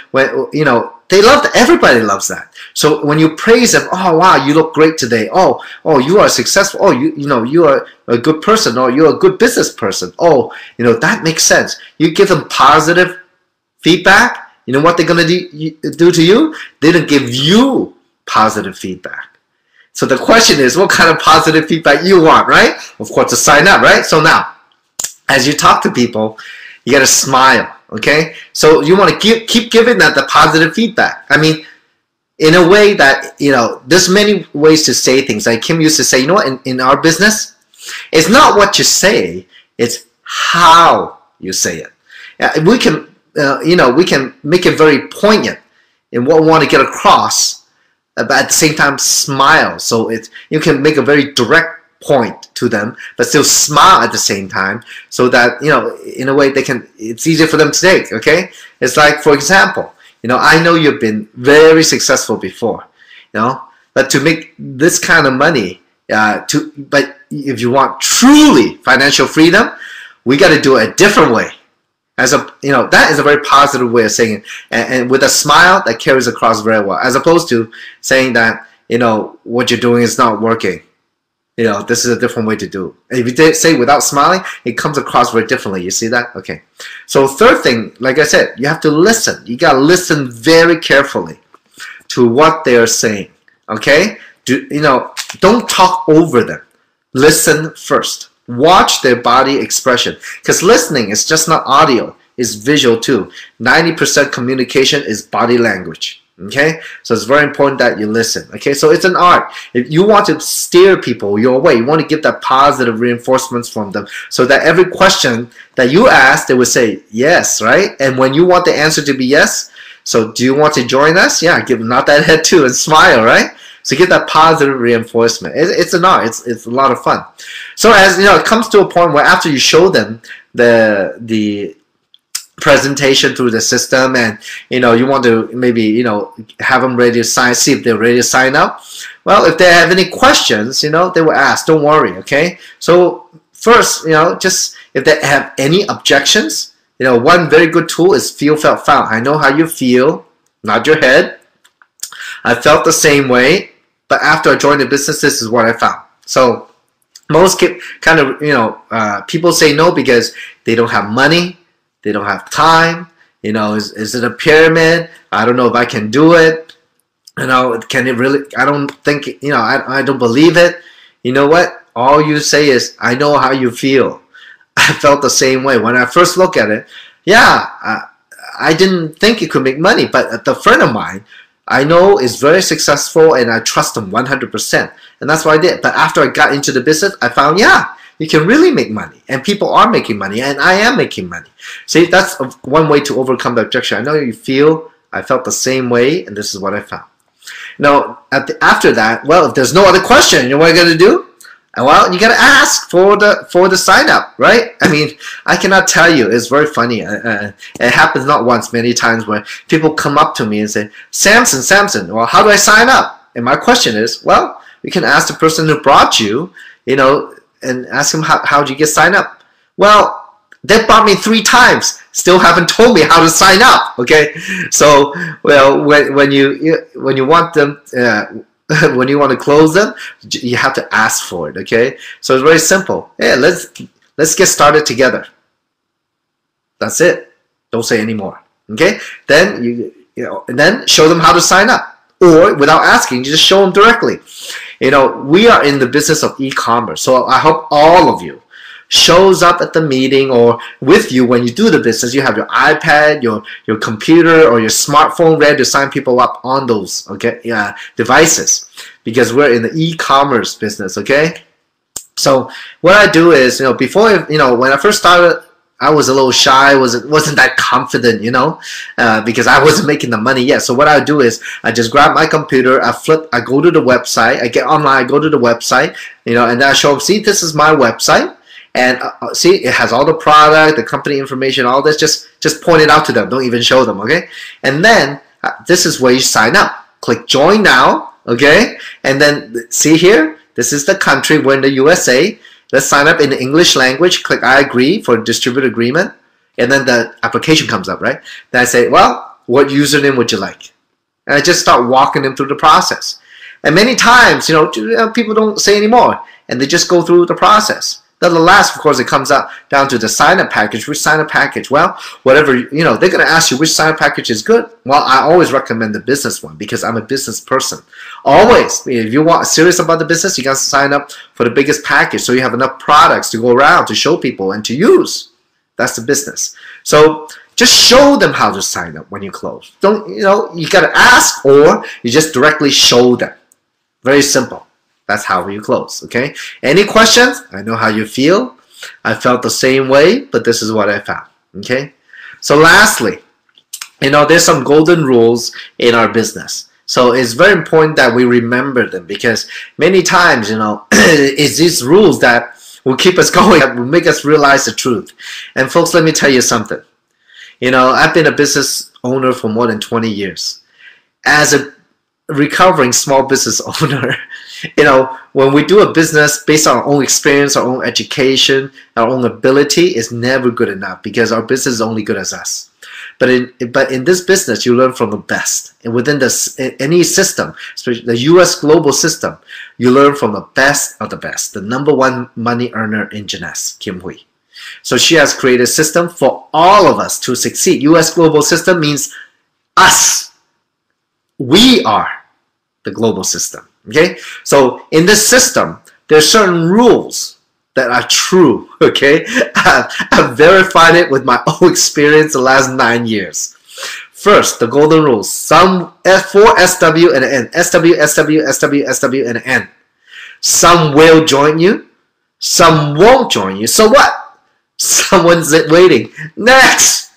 they love everybody loves that. So when you praise them, oh wow, you look great today. Oh, you are successful. Oh, you are a good person. Or you're a good business person. Oh, that makes sense. You give them positive feedback. You know what they're gonna do to you? They're gonna give you positive feedback. So the question is, what kind of positive feedback you want, right? Of course, to sign up, right? So now, as you talk to people, you gotta smile. Okay, so you want to keep giving that the positive feedback. I mean, in a way that, there's many ways to say things. Like Kim used to say, in our business, it's not what you say, it's how you say it. We can, we can make it very poignant in what we want to get across, but at the same time smile. So you can make a very direct point to them, but still smile at the same time, so that in a way it's easier for them to take. Okay, it's like, for example, I know you've been very successful before, but to make this kind of money, but if you want truly financial freedom, we got to do it a different way. That is a very positive way of saying it, and with a smile that carries across very well, as opposed to saying that what you're doing is not working. This is a different way to do it. If you say without smiling, it comes across very differently. You see that? Okay. So third thing, like I said, you have to listen. You got to listen very carefully to what they are saying. Okay? Don't talk over them. Listen first. Watch their body expression. Because listening is just not audio. It's visual too. 90% communication is body language. Okay, so it's very important that you listen. Okay, so it's an art. If you want to steer people your way, you want to give that positive reinforcements from them, so that every question that you ask, they will say yes, right? And when you want the answer to be yes, so do you want to join us? Yeah, give nod that head too and smile, right? So get that positive reinforcement. It's an art. It's a lot of fun. So as it comes to a point where after you show them the presentation through the system, and you want to maybe have them ready to see if they're ready to sign up. Well, if they have any questions, they will ask. Don't worry. Okay, so first, just if they have any objections, one very good tool is feel, felt, found. I know how you feel, nod your head. I felt the same way, but after I joined the business, this is what I found. So most kind of people say no because they don't have money. They don't have time. Is it a pyramid? I don't know if I can do it. Can it really? I don't think, I don't believe it. You know what? All you say is, I know how you feel. I felt the same way. When I first looked at it, yeah, I didn't think it could make money, but the friend of mine, I know is very successful, and I trust him 100%. And that's what I did. But after I got into the business, I found, yeah, you can really make money, and people are making money, and I am making money. See, that's one way to overcome the objection. I know you feel, I felt the same way, and this is what I found. Now, after that, well, if there's no other question, you know what you got to do? Well, you got to ask for the sign up, right? I mean, I cannot tell you. It's very funny. It happens not once, many times, where people come up to me and say, Samson, well, how do I sign up? And my question is, well, you can ask the person who brought you, and ask them how did you get signed up. Well, they brought me 3 times, still haven't told me how to sign up. Okay, so well, when you want them, when you want to close them, you have to ask for it. Okay, so it's very simple. Yeah, let's get started together. That's it. Don't say any more. Okay, then and then show them how to sign up, or without asking, you just show them directly. We are in the business of e-commerce, so I hope all of you shows up at the meeting or with you when you do the business. You have your iPad, your computer, or your smartphone ready to sign people up on those devices, because we're in the e-commerce business. Okay, so what I do is, before, when I first started, I was a little shy, wasn't that confident, because I wasn't making the money yet. So what I do is I just grab my computer, I go to the website, I get online, I go to the website, and then I show them, see, this is my website, and see, it has all the product, the company information, all this. Just point it out to them. Don't even show them, okay? And then this is where you sign up. Click join now, okay? And then see here, this is the country, we're in the USA. Let's sign up in the English language, click I agree for distributor agreement, and then the application comes up, right? Then I say, well, what username would you like? And I just start walking them through the process. And many times, people don't say anymore, and they just go through the process. Then the last, of course, it comes out down to the sign-up package. Which sign-up package? Well, whatever, they're going to ask you which sign-up package is good. Well, I always recommend the business one because I'm a business person. Always, if you want serious about the business, you got to sign up for the biggest package so you have enough products to go around to show people and to use. That's the business. So just show them how to sign up when you close. Don't, you got to ask, or you just directly show them. Very simple. That's how you close, okay? Any questions? I know how you feel. I felt the same way, but this is what I found, okay? So lastly, there's some golden rules in our business. So it's very important that we remember them because many times, it's these rules that will keep us going, that will make us realize the truth. And folks, let me tell you something. I've been a business owner for more than 20 years. As a recovering small business owner, when we do a business based on our own experience, our own education, our own ability, it's never good enough because our business is only good as us. But in this business, you learn from the best. And within any system, especially the US global system, you learn from the best of the best. The #1 money earner in Jeunesse, Kim Hui. So she has created a system for all of us to succeed. US global system means us. We are the global system. Okay? So in this system, there are certain rules that are true. Okay? I've verified it with my own experience the last 9 years. First, the golden rules. Some for SW and N. SW, SW, SW, SW, and N. Some will join you. Some won't join you. So what? Someone's waiting. Next!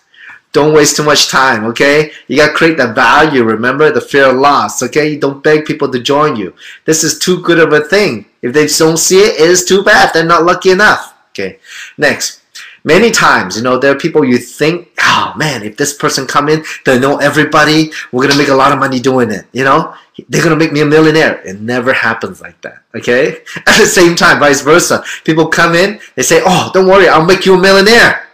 Don't waste too much time, okay? You got to create that value, remember? The fear of loss, okay? You don't beg people to join you. This is too good of a thing. If they don't see it, it is too bad. They're not lucky enough, okay? Next, many times, there are people you think, oh man, if this person come in, they know everybody, we're going to make a lot of money doing it, They're going to make me a millionaire. It never happens like that, okay? At the same time, vice versa. People come in, they say, oh, don't worry, I'll make you a millionaire.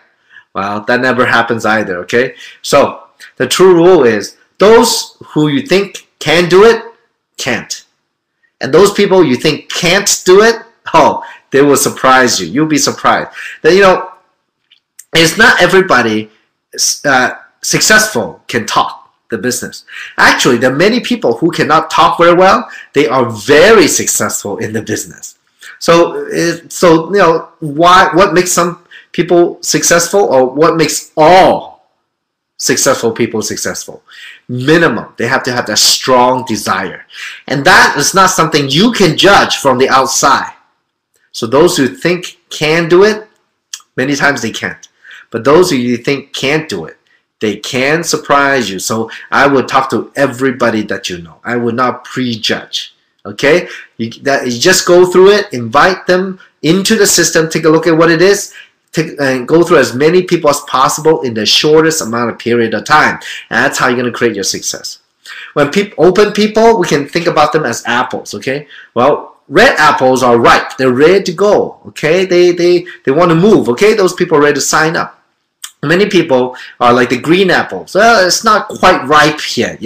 Well, that never happens either, okay? So, the true rule is, those who you think can do it, can't. And those people you think can't do it, oh, they will surprise you. You'll be surprised. That, it's not everybody successful can talk the business. Actually, there are many people who cannot talk very well. They are very successful in the business. So what makes some people successful, or what makes all successful people successful? Minimum, they have to have that strong desire. And that is not something you can judge from the outside. So those who think can do it, many times they can't. But those who you think can't do it, they can surprise you. So I would talk to everybody that you know. I would not prejudge. Okay? You just go through it, invite them into the system, take a look at what it is, and go through as many people as possible in the shortest amount of period of time. And that's how you're going to create your success. When open people, we can think about them as apples, okay? Well, red apples are ripe. They're ready to go, okay? They want to move, okay? Those people are ready to sign up. Many people are like the green apples. Well, it's not quite ripe yet,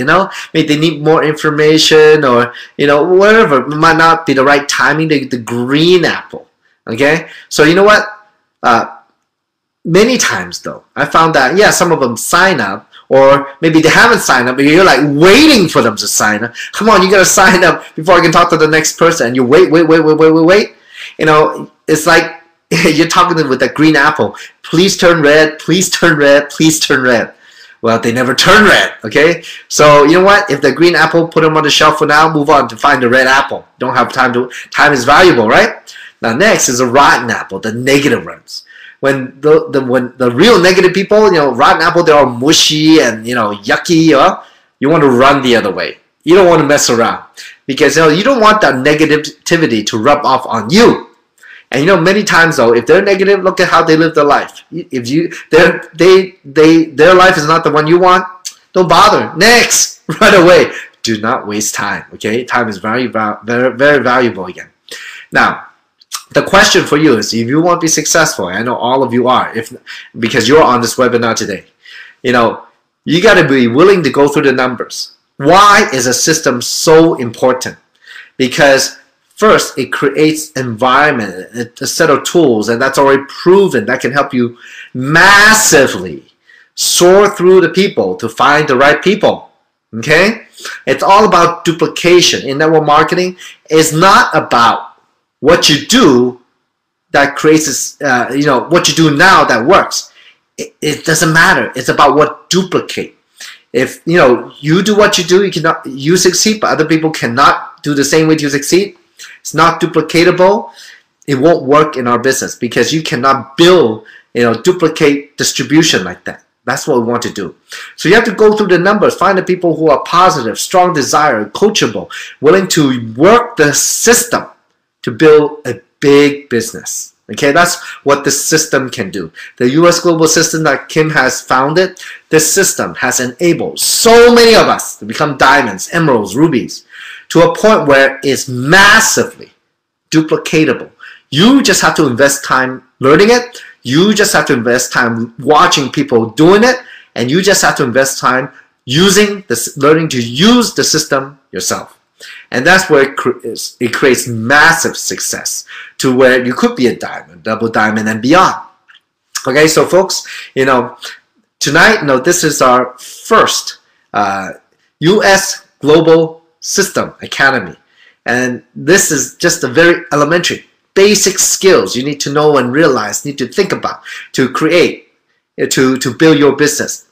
Maybe they need more information, or, whatever. It might not be the right timing, the green apple, okay? So you know what? Many times though, I found that, yeah, some of them sign up, or maybe they haven't signed up, but you're like waiting for them to sign up. Come on, you gotta sign up before I can talk to the next person. And you wait. It's like you're talking with that green apple. Please turn red, please turn red, please turn red. Well, they never turn red, okay? So, you know what? If the green apple, put them on the shelf for now, move on to find the red apple. Don't have time is valuable, right? Now next is a rotten apple, the negative ones. When the real negative people, rotten apple, they're all mushy and, yucky, you want to run the other way. You don't want to mess around because, you don't want that negativity to rub off on you. And, many times though, if they're negative, look at how they live their life. If their life is not the one you want, don't bother. Next, right away. Do not waste time, okay? Time is very, very, very valuable again. Now, the question for you is, if you want to be successful, I know all of you are, because you're on this webinar today, you got to be willing to go through the numbers. Why is a system so important? Because first, it creates environment, a set of tools, and that's already proven that can help you massively sort through the people to find the right people. Okay? It's all about duplication. In network marketing, it's not about what you do that creates this, what you do now that works. It doesn't matter. It's about what duplicate. If you do what you do, you succeed, but other people cannot do the same way you succeed. It's not duplicatable. It won't work in our business because you cannot build, duplicate distribution like that. That's what we want to do. So you have to go through the numbers, find the people who are positive, strong desire, coachable, willing to work the system to build a big business. Okay, that's what this system can do. The US global system that Kim has founded, this system has enabled so many of us to become diamonds, emeralds, rubies, to a point where it's massively duplicatable. You just have to invest time learning it. You just have to invest time watching people doing it, and you just have to invest time learning to use the system yourself. And that's where it creates massive success to where you could be a diamond, double diamond, and beyond. Okay, so folks, tonight, this is our first US Global System Academy. And this is just a very elementary, basic skills you need to know and realize, need to think about to create, to build your business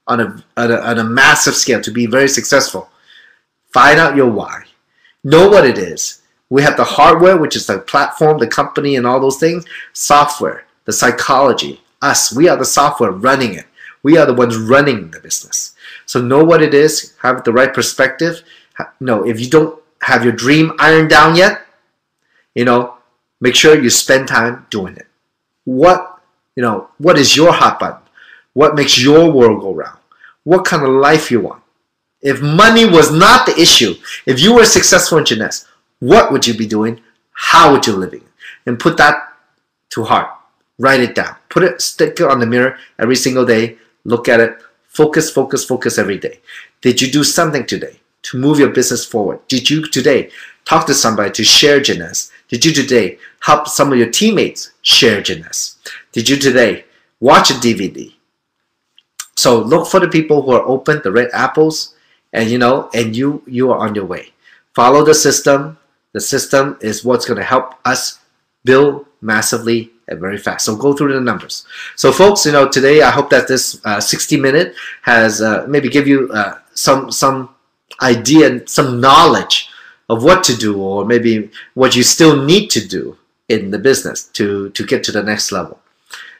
on a massive scale, to be very successful. Find out your why. Know what it is. We have the hardware, which is the platform, the company, and all those things. Software, the psychology, us. We are the software running it. We are the ones running the business. So know what it is. Have the right perspective. If you don't have your dream ironed down yet, make sure you spend time doing it. What is your hot button? What makes your world go round? What kind of life you want? If money was not the issue, if you were successful in Jeunesse, what would you be doing? How would you be living? And put that to heart. Write it down. Stick it on the mirror every single day. Look at it. Focus, focus, focus every day. Did you do something today to move your business forward? Did you today talk to somebody to share Jeunesse? Did you today help some of your teammates share Jeunesse? Did you today watch a DVD? So look for the people who are open, the red apples, and you are on your way. Follow the system. The system is what's going to help us build massively and very fast. So go through the numbers. So folks, today I hope that this 60-minute has maybe give you some idea and some knowledge of what to do, or maybe what you still need to do in the business to get to the next level.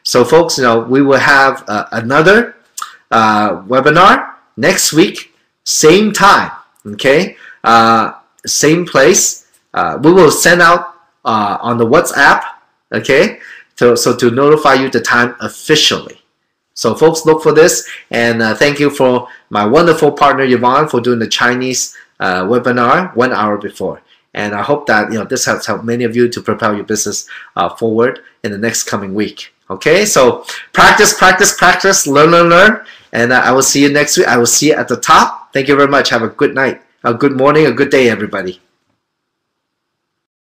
So folks, we will have another webinar next week, same time, okay? Same place. We will send out on the WhatsApp, okay? So to notify you the time officially. So folks, look for this, and thank you for my wonderful partner Yvonne for doing the Chinese webinar 1 hour before. And I hope that this has helped many of you to propel your business forward in the next coming week. Okay, so practice, practice, practice, learn, learn, learn, and I will see you next week. I will see you at the top. Thank you very much. Have a good night, a good morning, a good day, everybody.